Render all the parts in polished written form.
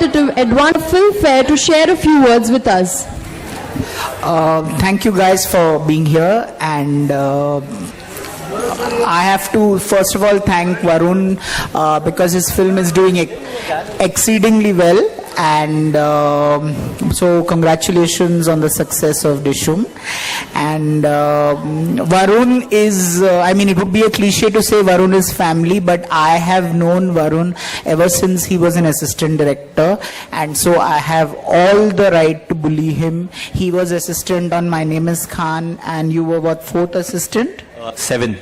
representative Advanced Film Fair to share a few words with us. Thank you guys for being here, and I have to first of all thank Varun because his film is doing exceedingly well, and so congratulations on the success of Dishum. And Varun is, I mean, it would be a cliche to say Varun is family, but I have known Varun ever since he was an assistant director, and so I have all the right to bully him. He was assistant on My Name is Khan, and you were what, fourth assistant? Seventh.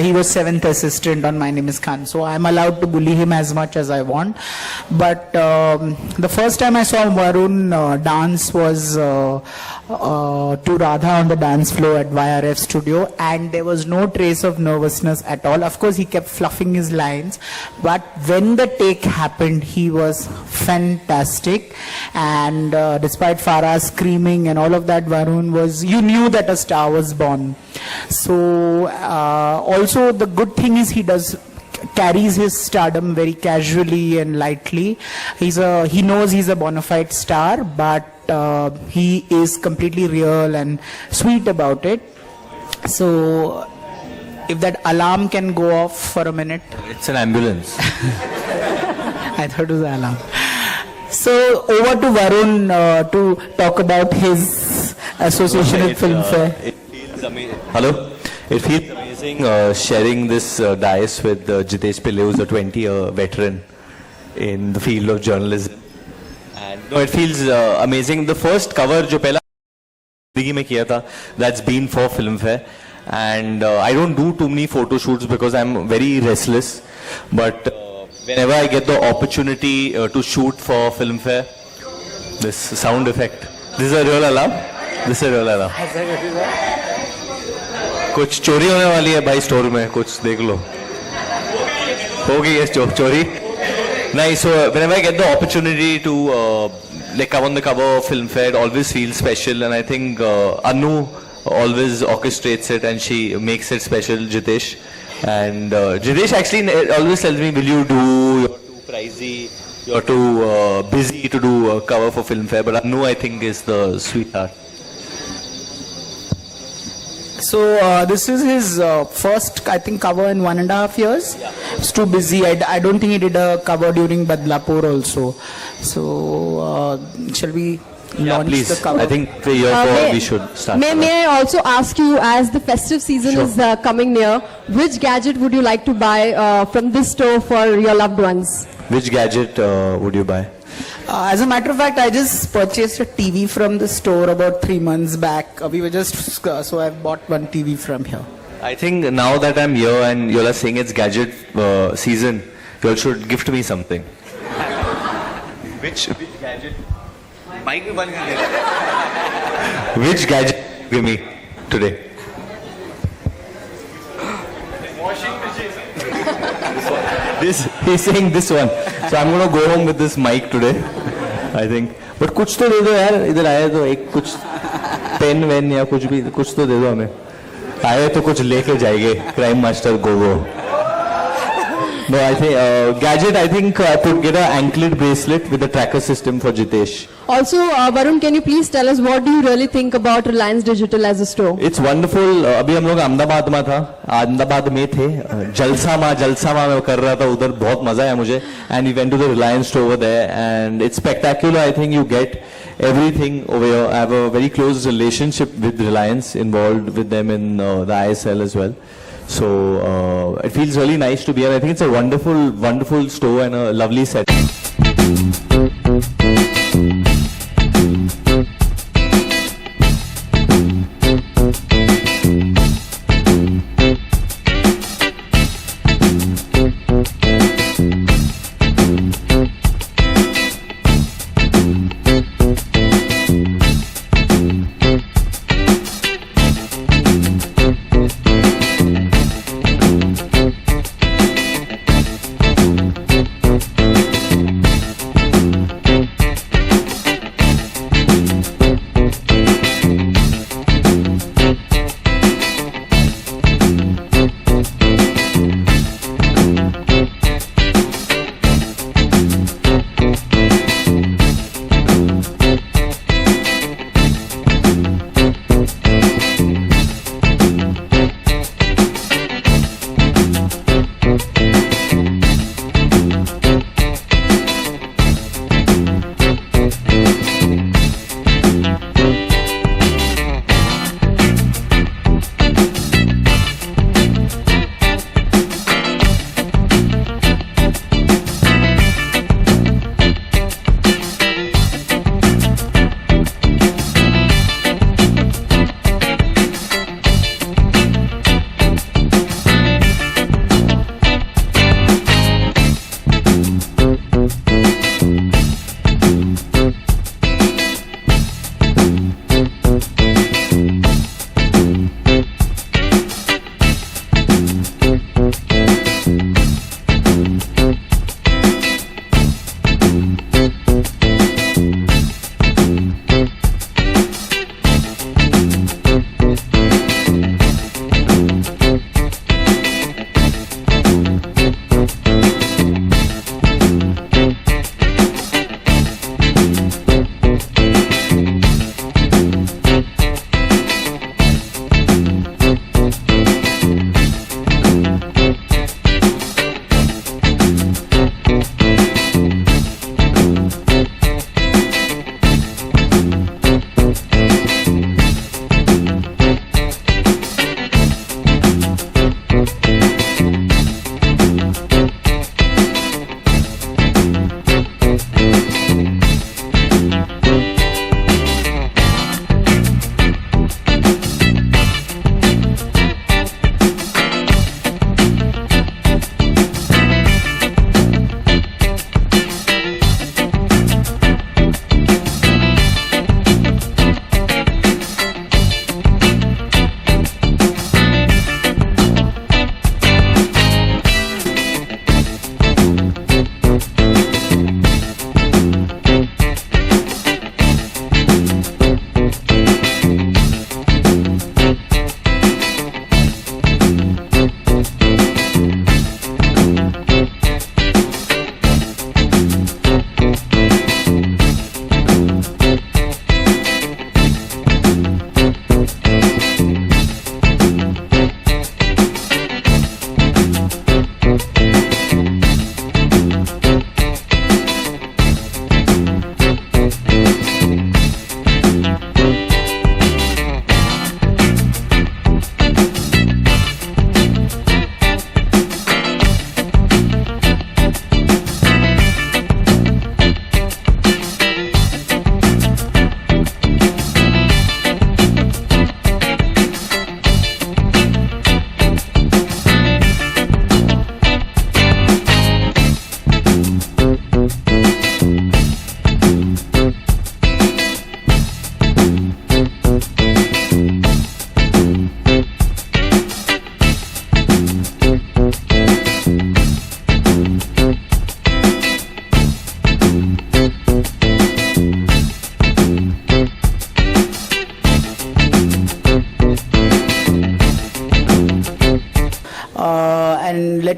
He was seventh assistant on My Name is Khan, so I'm allowed to bully him as much as I want. But the first time I saw Varun dance was to Radha on the dance floor at YRF studio, and there was no trace of nervousness at all. Of course, he kept fluffing his lines, but when the take happened, he was fantastic. And despite Farah screaming and all of that, Varun was, you knew that a star was born. So also the good thing is he carries his stardom very casually and lightly. He knows he's a bona fide star, but he is completely real and sweet about it. So if that alarm can go off for a minute. It's an ambulance. I thought it was an alarm. So over to Varun to talk about his association with Filmfare. It feels amazing. Hello? It feels amazing sharing this dais with Jitesh Pillai, who's a 20-year veteran in the field of journalism. And no, it feels amazing. The first cover जो पहला जिंदगी में किया था, that's been for Filmfare. And I don't do too many photo shoots because I'm very restless. But whenever I get the opportunity to shoot for Filmfare, this sound effect. This is a real alarm? This is a real alarm. कुछ चोरी होने वाली है भाई store में, कुछ देख लो. हो गई है चोरी. Nice. So whenever I get the opportunity to like come on the cover of Filmfare, it always feels special, and I think Anu always orchestrates it and she makes it special, Jitesh. And Jitesh actually always tells me, will you do, you're too pricey, you're too busy to do a cover for Filmfare, but Anu I think is the sweetheart. So this is his first, I think, cover in 1.5 years. Yeah. It's too busy. I don't think he did a cover during Badlapur also. So shall we launch the cover? I think we should start. May I also ask you, as the festive season is coming near, which gadget would you like to buy from this store for your loved ones? Which gadget would you buy? As a matter of fact, I just purchased a TV from the store about 3 months back. We were just, so I've bought one TV from here. I think now that I'm here and you all are saying it's gadget season, you all should gift me something. Which gadget? Which gadget give me today? He's saying this one. So I'm going to go home with this mic today, I think. But कुछ तो दे दो यार, इधर आए तो एक कुछ pen when या कुछ भी, कुछ तो दे दो हमें. आए तो कुछ लेके जाएंगे, crime master Gogo. No, I think gadget. I think I could get an anklet bracelet with a tracker system for Jitesh. Also, Varun, can you please tell us what do you really think about Reliance Digital as a store? It's wonderful. अभी हम लोग अहमदाबाद में था, अहमदाबाद में थे. जलसा माँ मैं कर रहा था उधर, बहुत मजा आया मुझे. And we went to the Reliance store over there, and it's spectacular. I think you get everything over here. I have a very close relationship with Reliance, involved with them in the ISL as well. So it feels really nice to be here. I think it's a wonderful, wonderful store and a lovely set.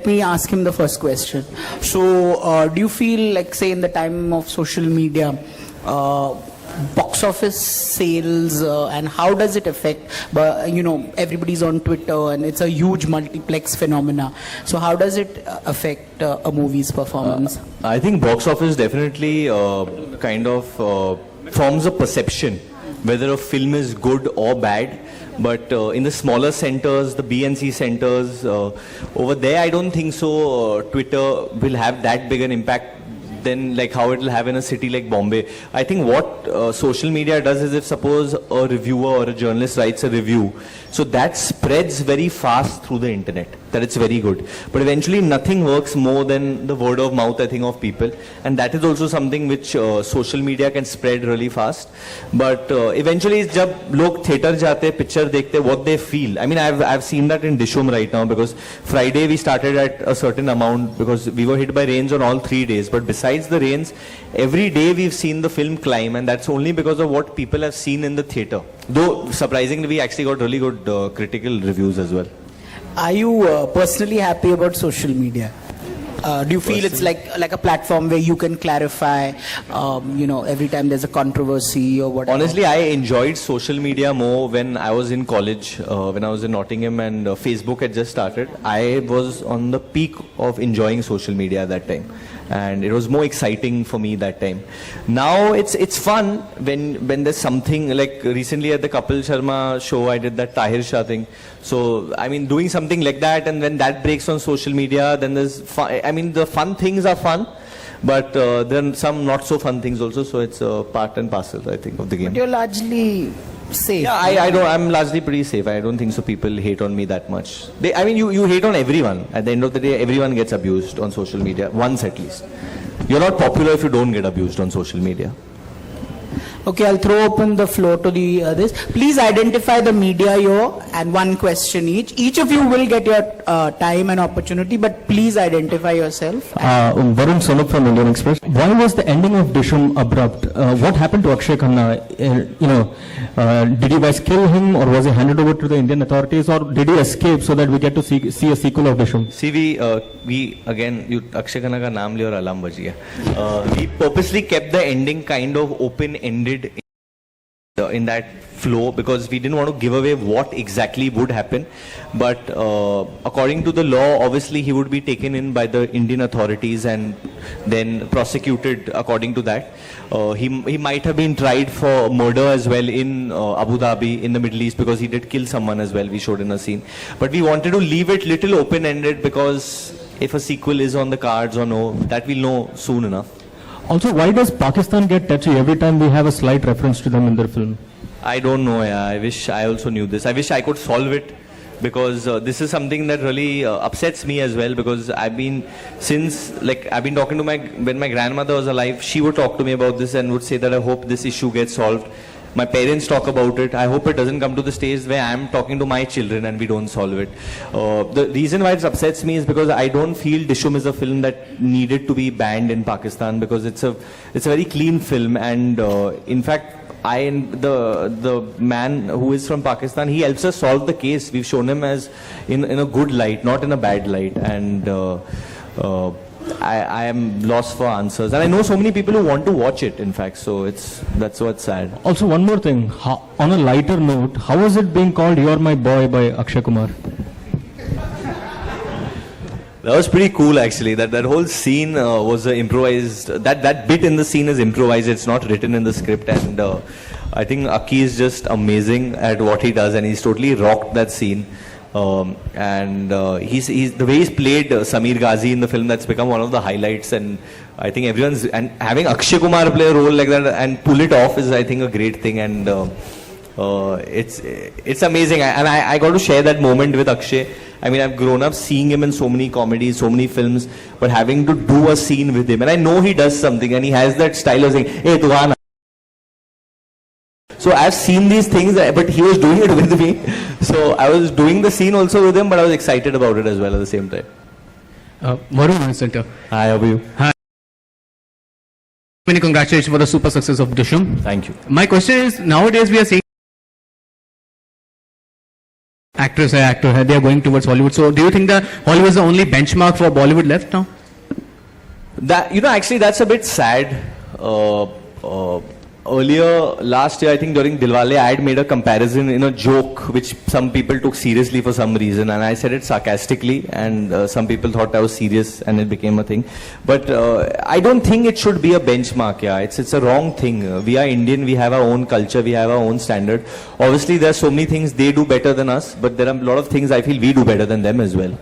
let me ask him the first question. So, do you feel like, say, in the time of social media, box office sales and how does it affect? But everybody's on Twitter and it's a huge multiplex phenomena. So, how does it affect a movie's performance? I think box office definitely kind of forms a perception whether a film is good or bad. But in the smaller centers, the B and C centers, over there I don't think so Twitter will have that big an impact than like how it will have in a city like Bombay. I think what social media does is, if suppose a reviewer or a journalist writes a review, so that spreads very fast through the internet, that it's very good. But eventually nothing works more than the word of mouth, I think, of people. And that is also something which social media can spread really fast. But eventually jab log theater jate, picture dekhte, what they feel. I mean, I've seen that in Dishum right now, because Friday we started at a certain amount because we were hit by rains on all 3 days. But besides the rains, every day we've seen the film climb, and that's only because of what people have seen in the theater. Though surprisingly, we actually got really good critical reviews as well. Are you personally happy about social media? Do you feel it's like a platform where you can clarify, every time there's a controversy or whatever? Honestly, I enjoyed social media more when I was in college, when I was in Nottingham and Facebook had just started. I was on the peak of enjoying social media at that time. And it was more exciting for me that time. Now it's fun when there's something, like recently at the Kapil Sharma show I did that Tahir Shah thing. So I mean, doing something like that, and when that breaks on social media, then there's fun. I mean, the fun things are fun, but then some not so fun things also. So it's part and parcel, I think, of the game. But you're largely safe. Yeah, I'm largely pretty safe. I don't think so people hate on me that much. You hate on everyone. At the end of the day, everyone gets abused on social media, once at least. You're not popular if you don't get abused on social media. Okay, I'll throw open the floor to the others. Please identify the media here and one question each. Each of you will get your time and opportunity, but please identify yourself. Varun Sonup from Indian Express. Why was the ending of Dishum abrupt? What happened to Akshay Khanna? Did you guys kill him, or was he handed over to the Indian authorities, or did he escape so that we get to see a sequel of Dishum? See, we again, Akshay Khanna ka naam liya aur alarm baji hai. We purposely kept the ending kind of open-ended in that flow, because we didn't want to give away what exactly would happen. But according to the law, obviously he would be taken in by the Indian authorities and then prosecuted according to that. He might have been tried for murder as well in Abu Dhabi in the Middle East, because he did kill someone as well, we showed in a scene. But we wanted to leave it little open-ended, because if a sequel is on the cards or no, that we'll know soon enough. Also, why does Pakistan get touchy every time we have a slight reference to them in their film? I don't know. Yeah. I wish I also knew this. I wish I could solve it, because this is something that really upsets me as well, because I've been talking to when my grandmother was alive, she would talk to me about this and would say that I hope this issue gets solved. My parents talk about it. I hope it doesn't come to the stage where I'm talking to my children and we don't solve it. The reason why it upsets me is because I don't feel Dishum is a film that needed to be banned in Pakistan, because it's a very clean film, and in fact, the man who is from Pakistan, he helps us solve the case. We've shown him as in a good light, not in a bad light, and I am lost for answers, and I know so many people who want to watch it, in fact, so that's what's sad. Also, one more thing, on a lighter note, how is it being called You're My Boy by Akshay Kumar? That was pretty cool, actually. That whole scene was improvised. That bit in the scene is improvised. It's not written in the script, and I think Aki is just amazing at what he does, and he's totally rocked that scene. He's the way he's played Samir Ghazi in the film, that's become one of the highlights, and I think and having Akshay Kumar play a role like that and pull it off is, I think, a great thing, and it's amazing. I got to share that moment with Akshay. I mean, I've grown up seeing him in so many comedies, so many films, but having to do a scene with him, and I know he does something, and he has that style of saying, "Hey, tu aana." So I've seen these things, but he was doing it with me. So I was doing the scene also with him, but I was excited about it as well at the same time. Varun Center. Hi, how are you? Hi. Many congratulations for the super success of Dishum. Thank you. My question is, nowadays we are seeing, actress or actor, they are going towards Hollywood. So do you think that Hollywood is the only benchmark for Bollywood left now? That, actually, that's a bit sad. Earlier last year, I think during Dilwale, I had made a comparison in a joke which some people took seriously for some reason, and I said it sarcastically, and some people thought I was serious, and it became a thing. But I don't think it should be a benchmark. Yeah, it's a wrong thing. We are Indian. We have our own culture. We have our own standard. Obviously, there are so many things they do better than us, but there are a lot of things I feel we do better than them as well.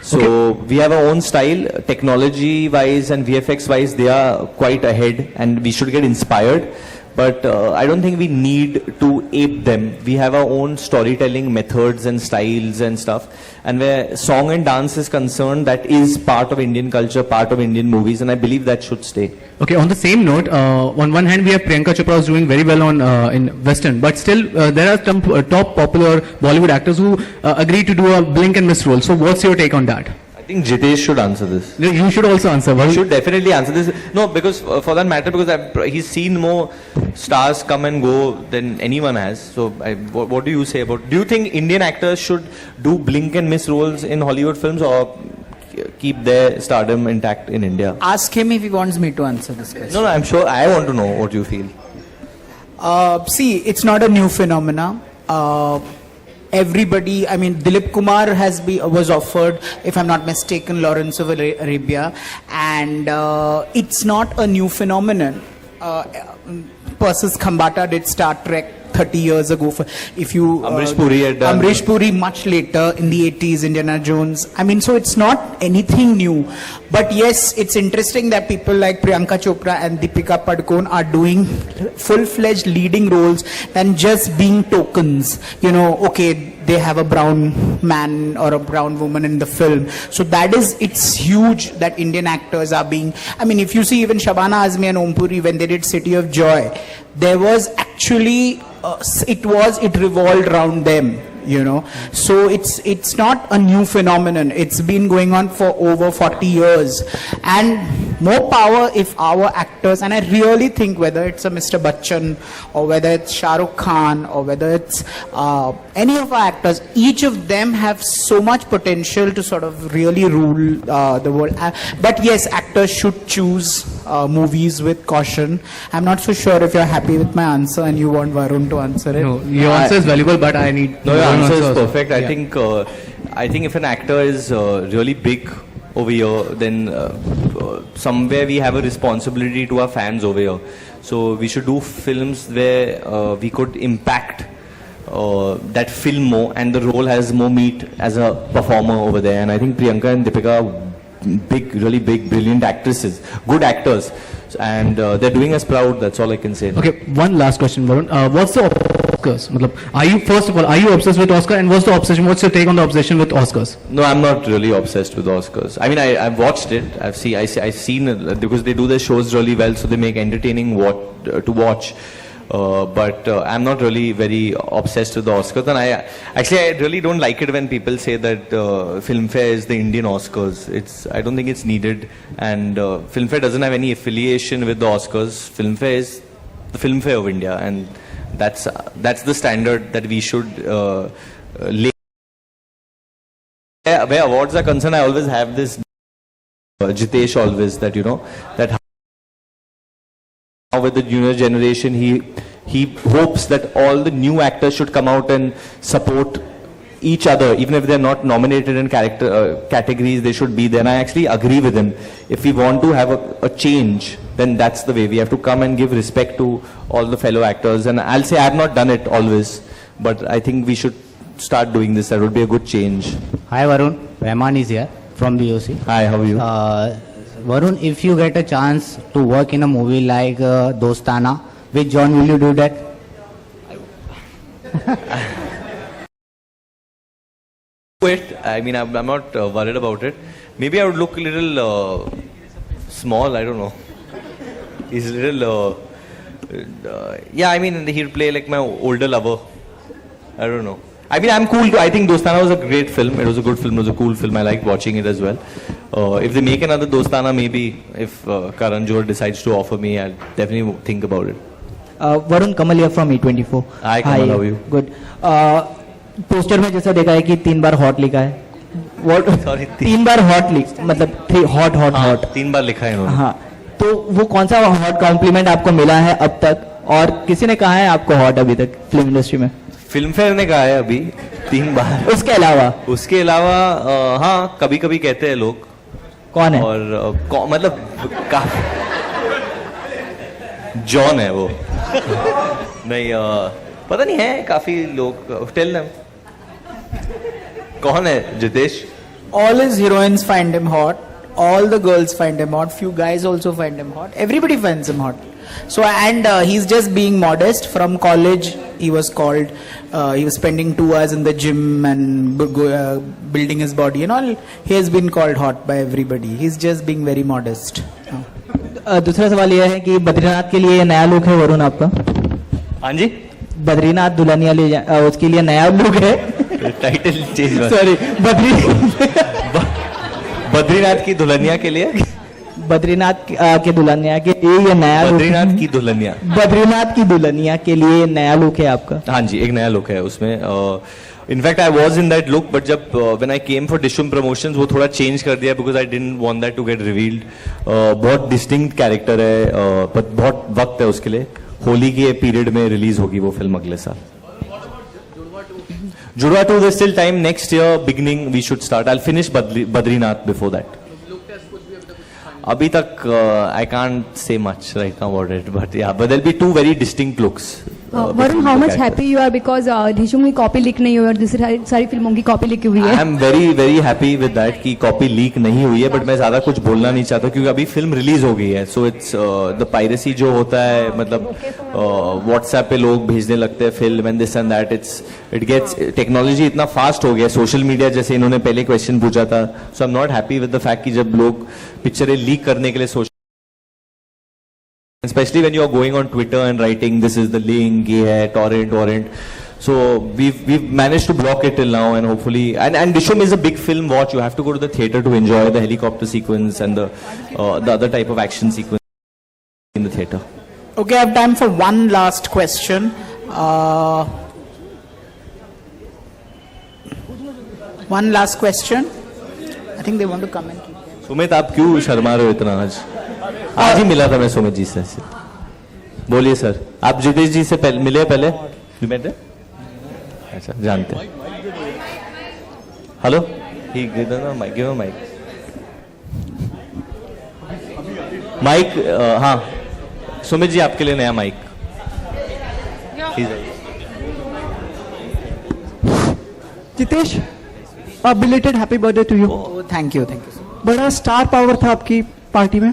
So we have our own style, technology-wise and VFX-wise, they are quite ahead, and we should get inspired. But I don't think we need to ape them. We have our own storytelling methods and styles and stuff. And where song and dance is concerned, that is part of Indian culture, part of Indian movies, and I believe that should stay. Okay, on the same note, on one hand we have Priyanka Chopra who's doing very well on in Western, but still there are some top popular Bollywood actors who agree to do a blink and miss role. So what's your take on that? I think Jitesh should answer this. You should also answer. He should definitely answer this. No, because for that matter, because he's seen more stars come and go than anyone has. So what do you say about, do you think Indian actors should do blink and miss roles in Hollywood films, or keep their stardom intact in India? Ask him if he wants me to answer this question. No, I'm sure I want to know what you feel. See, it's not a new phenomena. Everybody, I mean, Dilip Kumar was offered, if I'm not mistaken, Lawrence of Arabia, and it's not a new phenomenon. Persis Khambata did Star Trek 30 years ago. Amrish Puri had done. Amrish Puri much later in the 80s, Indiana Jones. I mean, so it's not anything new. But yes, it's interesting that people like Priyanka Chopra and Deepika Padukone are doing full-fledged leading roles than just being tokens. You know, okay, they have a brown man or a brown woman in the film. So it's huge that Indian actors are being, I mean, if you see even Shabana Azmi and Om Puri when they did City of Joy, there was actually, it revolved around them. You know, so it's not a new phenomenon. It's been going on for over 40 years, and more power if our actors, and I really think whether it's a Mr. Bachchan or whether it's Shah Rukh Khan or whether it's any of our actors, each of them have so much potential to sort of really rule the world. But yes, actors should choose movies with caution. I'm not so sure if you're happy with my answer and you want Varun to answer it. No, your answer is valuable, but I need. No, your answer is perfect. Yeah. I think if an actor is really big over here, then somewhere we have a responsibility to our fans over here. So we should do films where we could impact that film more, and the role has more meat as a performer over there. And I think Priyanka and Deepika are really big, brilliant actresses, good actors, and they're doing us proud. That's all I can say. Okay, one last question, Varun. What's the Oscars? First of all, are you obsessed with Oscar? And what's the obsession? What's your take on the obsession with Oscars? No, I'm not really obsessed with Oscars. I mean, I've watched it. I've seen it because they do their shows really well, so they make entertaining to watch. But I'm not really very obsessed with the Oscars, and I really don't like it when people say that Filmfare is the Indian Oscars. I don't think it's needed, and Filmfare doesn't have any affiliation with the Oscars. Filmfare is the Filmfare of India, and that's the standard that we should lay. Where awards are concerned, I always have this Jitesh always that that. With the junior generation, he hopes that all the new actors should come out and support each other, even if they're not nominated in categories. They should be there. And I actually agree with him. If we want to have a change, then that's the way. We have to come and give respect to all the fellow actors. And I'll say I've not done it always, but I think we should start doing this. That would be a good change. Hi Varun, Rahman is here from BOC. Hi, how are you? Varun, if you get a chance to work in a movie like Dostana, which genre will you do that? I mean, I'm not worried about it. Maybe I would look a little small, I don't know. He's a little, yeah, I mean, he'll play like my older lover. I don't know. I mean, I'm cool. I think Dostana was a great film. It was a good film. It was a cool film. I liked watching it as well. If they make another Dostana, maybe if Karan Johar decides to offer me, I'll definitely think about it. Varun, Kamal here from E24. Hi, Kamal. How are you? Good. Poster में जैसा देखा है कि 3 बार hot लिखा है. What? Sorry, 3 bar hot मतलब 3 hot hot हाँ, hot. 3 बार लिखा है इन्होंने. हाँ, तो वो कौन सा हॉट कॉम्प्लीमेंट आपको मिला है अब तक, और किसी ने कहा है आपको हॉट अभी तक फिल्म इंडस्ट्री में? फिल्म फेयर ने कहा है अभी 3 बार. उसके अलावा उसके अलावा हाँ कभी कभी कहते हैं लोग. कौन है? और मतलब काफी जॉन है वो. नहीं पता नहीं है काफी लोग. टेल देम कौन है. Jitesh. All his heroines find him hot. All the girls find him hot. Few guys also find him hot. Everybody finds him hot. So and he's just being modest. From college, he was called. He was spending 2 hours in the gym and building his body and all. He has been called hot by everybody. He's just being very modest. दूसरा सवाल यह है कि बद्रीनाथ के लिए नया look है वरुण आपका? हाँ जी. बद्रीनाथ दुल्हनिया ले उसके लिए नया लुक है. Title change. सॉरी, बद्रीनाथ की दुल्हनिया के लिए. बद्रीनाथ के दुल्हनिया के लिए ये नया लुक. बद्रीनाथ की दुल्हनिया. बद्रीनाथ की दुल्हनिया के लिए नया लुक है आपका? हाँ जी, एक नया लुक है उसमें. In fact I was in that look, but जब when I came for Dishoom promotions वो थोड़ा चेंज कर दिया because I didn't want that to get revealed. बहुत डिस्टिंक्ट कैरेक्टर है, but बहुत वक्त है उसके लिए. होली के पीरियड में रिलीज होगी वो फिल्म अगले साल. जुड़वा 2 there's still time. Next year beginning we should start. I'll finish Badrinath before that. अभी तक I can't say much right now about it, but yeah, but there'll be 2 very distinct looks. Varun, how much happy you are because Dhishum की copy leak नहीं हुई और दूसरी सारी फिल्मों की कॉपी लीक हुई है? I am very very happy with that कि कॉपी लीक नहीं हुई है, बट मैं ज्यादा कुछ बोलना नहीं चाहता क्योंकि अभी फिल्म रिलीज हो गई है. सो इट्स द पायरेसी जो होता है, मतलब व्हाट्सएप पे लोग भेजने लगते हैं film and this and that. It gets technology इतना फास्ट हो गया, सोशल मीडिया जैसे इन्होंने पहले क्वेश्चन पूछा था. So I am not happy with the fact कि जब लोग पिक्चरें लीक करने के लिए social, especially when you are going on Twitter and writing this is the link, ye hai torrent. So we've managed to block it till now, and hopefully and Dishum is a big film watch. You have to go to the theater to enjoy the helicopter sequence and the other type of action sequence in the theater. Okay, I have time for one last question. One last question. I think they want to come and keep. Sumit, आप क्यों शर्मा रहे हो इतना? आज ही मिला था मैं सुमित जी से. बोलिए सर. आप जितेश जी से मिले पहले? अच्छा, जानते हैं. Hello, give mike. माइक. हाँ सुमित जी, आपके लिए नया mike. Jitesh, belated happy birthday to you. Thank you. बड़ा स्टार पावर था आपकी पार्टी में.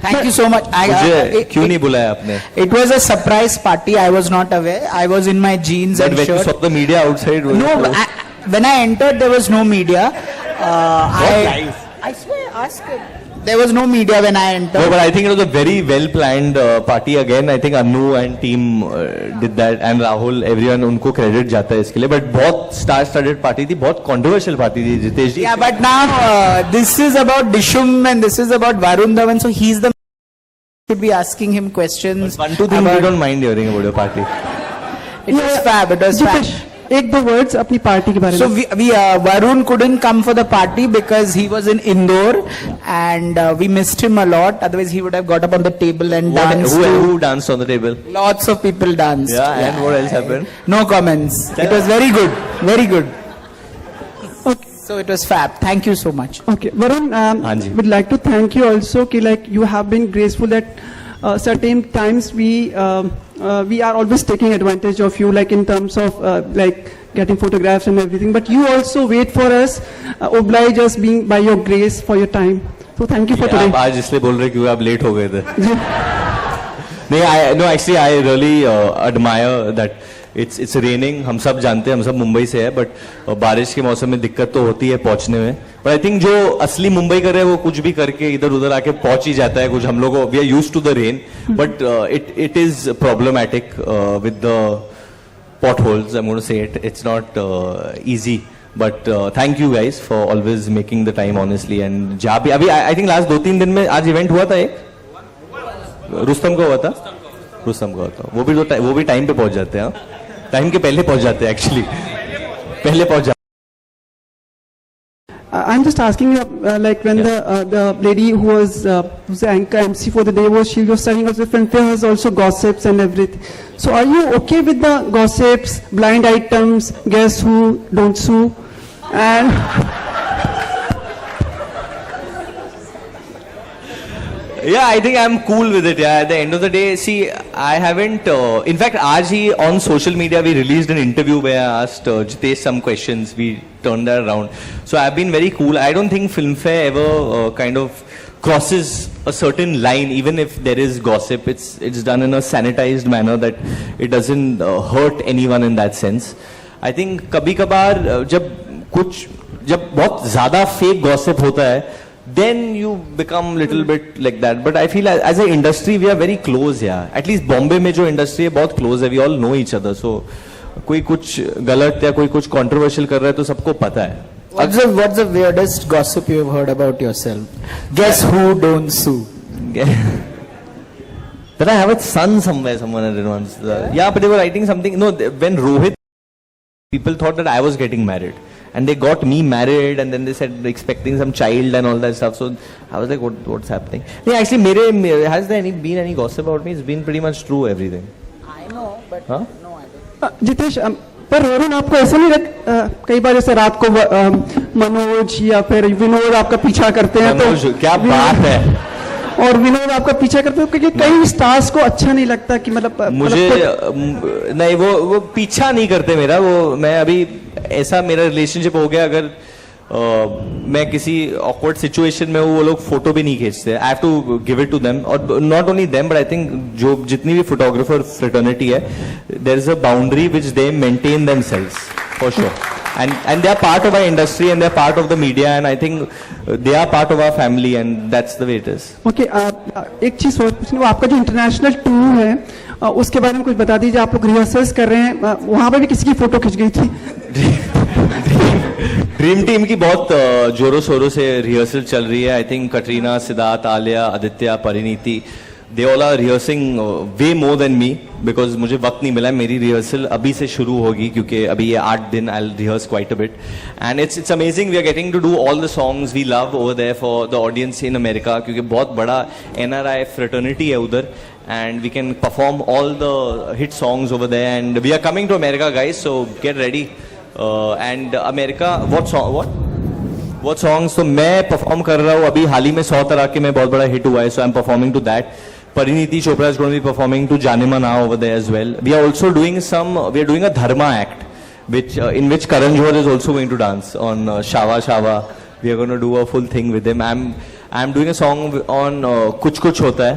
Thank you so much. मुझे क्यों नहीं बुलाया आपने? It was a surprise party. I was not aware. I was in my jeans But and when you shirt. saw the media outside, No, when I entered, there was no media. I swear, ask him. There was no media when I entered. No, but I think it was a very well planned party again. I think Anu and team did that, and Rahul, everyone, उनको credit जाता है इसके लिए. But बहुत star-studded party थी, बहुत controversial party थी, जितेश जी. Yeah, but now this is about Dishum and this is about Varun Dhawan, so he's the should be asking him questions. One, two things we don't mind hearing about your party. It was fab. It was fab. Jitesh, 1-2 words अपनी party के बारे So में. we Varun couldn't come for the party because he was in Indore and we missed him a lot. Otherwise, he would have got up on the table and danced. Who danced on the table? Lots of people danced. Yeah, and what else happened? No comments. It was very good. Very good. Okay. So it was fab. Thank you so much. Okay, Varun, Hanji. would like to thank you also कि like you have been graceful at certain times we are always taking advantage of you like in terms of like getting photographs and everything, but you also wait for us, oblige us being by your grace for your time. So thank you for आप today. आज इसलिए बोल रहे क्योंकि आप late हो गए थे. नहीं, actually I really admire that it's raining. हम सब जानते हैं, हम सब मुंबई से है, but बारिश के मौसम में दिक्कत तो होती है पहुंचने में. But I think जो असली मुंबई कर रहे हैं वो कुछ भी करके इधर उधर आके पहुंच ही जाता है. कुछ हम लोग we are used to the rain, but it is problematic with the potholes. I'm going to say it. It's not easy. But thank you guys for always making the time honestly. And जहाँ भी अभी I think last 2-3 दिन में आज event हुआ था एक रुस्तम का हुआ था. रुस्तम का होता हूँ। वो भी टाइम पे पहुंच जाते हैं, टाइम के पहले पहुंच जाते हैं एक्चुअली, पहले पहुंच जाते हैं। I'm just asking you, like when the lady who was who's the anchor MC for the day she was telling us different there's also gossips and everything. So are you okay with the gossips, blind items, guess who, don't sue, and Yeah, I think I'm cool with it. Yeah, at the end of the day, see, I haven't. In fact, आज ही on social media we released an interview where I asked Jitesh some questions. We turned that around. So I've been very cool. I don't think Filmfare ever kind of crosses a certain line, even if there is gossip. It's done in a sanitized manner that it doesn't hurt anyone in that sense. I think कभी-कभार जब बहुत ज़्यादा fake gossip होता है, then you become little bit like that. But I feel as an industry we are very close. Yeah, at least Bombay में जो industry है बहुत close है. We all know each other. So कोई कुछ गलत या कोई कुछ controversial कर रहा है तो सबको पता है. What's the weirdest gossip you have heard about yourself? Guess who, don't sue. That I have a son somewhere. Someone I didn't want. Yeah, but they were writing something. No, when Rohit, people thought that I was getting married. And they got me married, and then they said expecting some child and all that stuff. So I was like, what's happening? Yeah, actually, has there been any gossip about me? It's been pretty much true, everything. I know, but Huh? no, I don't. Jitesh पर वरुण आपको ऐसा नहीं लगता कई बार जैसे रात को मनोज या फिर विनोद आपका पीछा करते हैं मनोज, तो क्या बात है? और विनोद आपका पीछा करते हैं क्योंकि कई स्टार्स को अच्छा नहीं लगता कि मतलब मुझे नहीं, वो पीछा नहीं करते मेरा. वो मैं अभी ऐसा मेरा रिलेशनशिप हो गया, अगर मैं किसी ऑकवर्ड सिचुएशन में हूँ वो लोग फोटो भी नहीं खींचते. I have to give it to them, और not only them but I think जो जितनी भी फोटोग्राफर फ्रेटर्निटी है, there is a boundary which they maintain themselves for sure. And they are part of our industry and they are part of the media, and I think they are part of our family, and that's the way it is. Okay एक चीज और पूछनी, वो आपका जो international tour है उसके बारे में कुछ बता दीजिए. आप लोग रिहर्सल्स कर रहे हैं, वहां पर भी किसी की फोटो खिंच गई थी? ड्रीम टीम की बहुत जोरों शोरों से रिहर्सल चल रही है. I think Katrina, Siddharth, Alia, Aditya, Parineeti, they all are rehearsing way more than me, because मुझे वक्त नहीं मिला. मेरी रिहर्सल अभी से शुरू होगी क्योंकि अभी ये 8 दिन I rehearse quite a bit, and it's amazing. We are getting to do all the songs we love over there for the audience in America, क्योंकि बहुत बड़ा NRI फ्रेटर्निटी है उधर, and we can perform all the hit songs over there, and we are coming to America, guys, so get ready. And America, what songs? तो मैं perform कर रहा हूँ अभी हाल ही में 100 तरह के में बहुत बड़ा hit हुआ है, so I'm performing to that. Pariniti Chopra is going to be performing to Janima now over there as well. We are also doing we are doing a Dharma act, in which Karan Johar is also going to dance on Shava Shava. We are going to do a full thing with him. I'm doing a song on Kuch Kuch Hota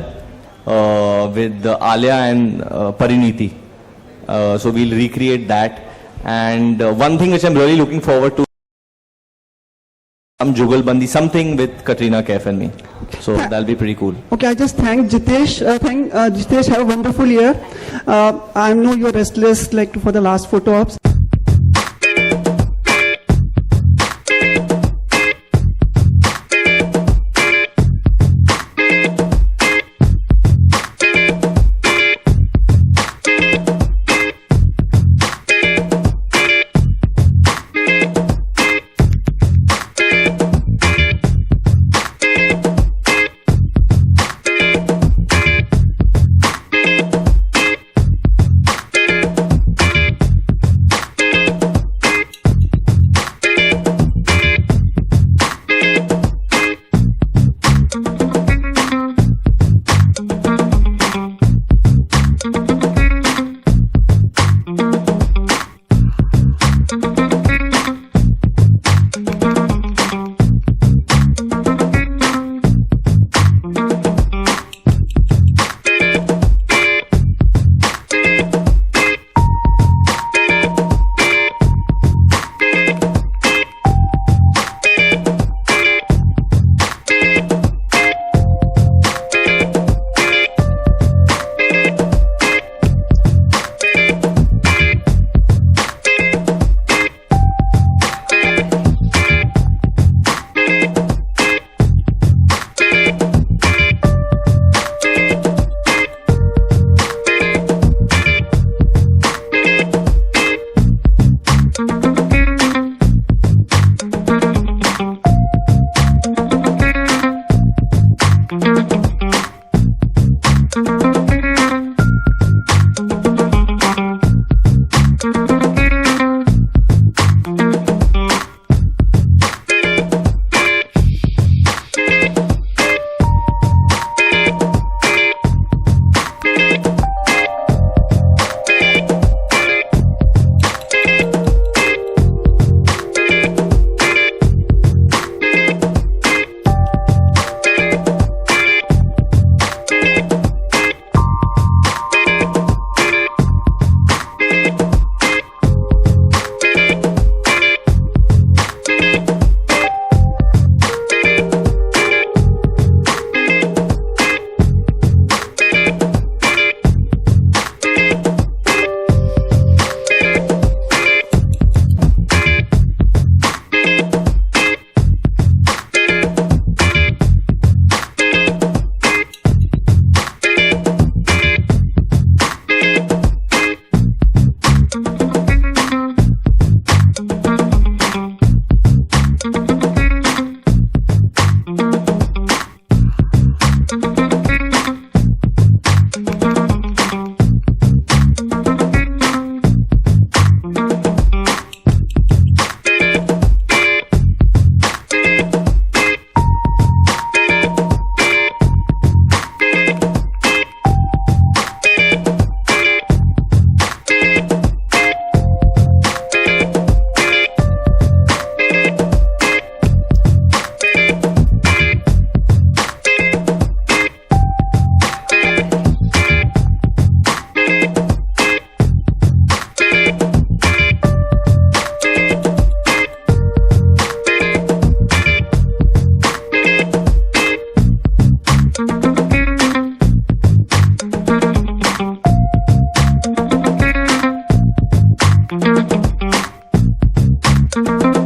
Hai with Alia and Pariniti. So we'll recreate that. And one thing which I'm really looking forward to, some Jugalbandi, something with Katrina Kaif and me. So that'll be pretty cool. Okay, I just thank Jitesh. Jitesh, have a wonderful year. I know you're restless like for the last photo ops. you.